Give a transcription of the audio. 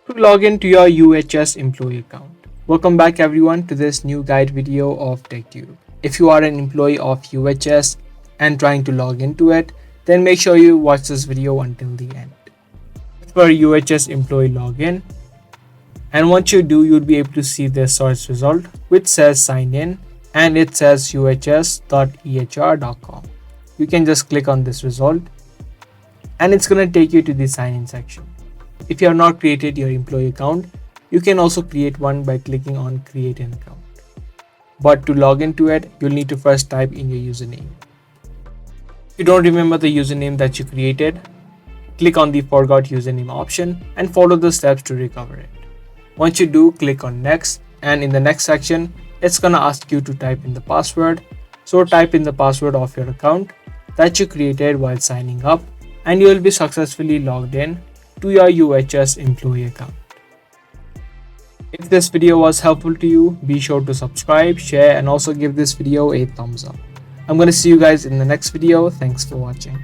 to log into your UHS employee account. Welcome back everyone to this new guide video of TechTube. If you are an employee of UHS and trying to log into it, then make sure you watch this video until the end. For UHS employee login, and once you do, you'll be able to see this search result which says sign in and it says uhs.ehr.com. You can just click on this result and it's going to take you to the sign in section. If you have not created your employee account, you can also create one by clicking on create an account. But to log into it, you'll need to first type in your username. If you don't remember the username that you created, click on the forgot username option and follow the steps to recover it. Once you do, click on next, and in the next section, it's gonna ask you to type in the password. So type in the password of your account that you created while signing up and you will be successfully logged in to your UHS employee account. If this video was helpful to you, be sure to subscribe, share, and also give this video a thumbs up. I'm gonna see you guys in the next video. Thanks for watching.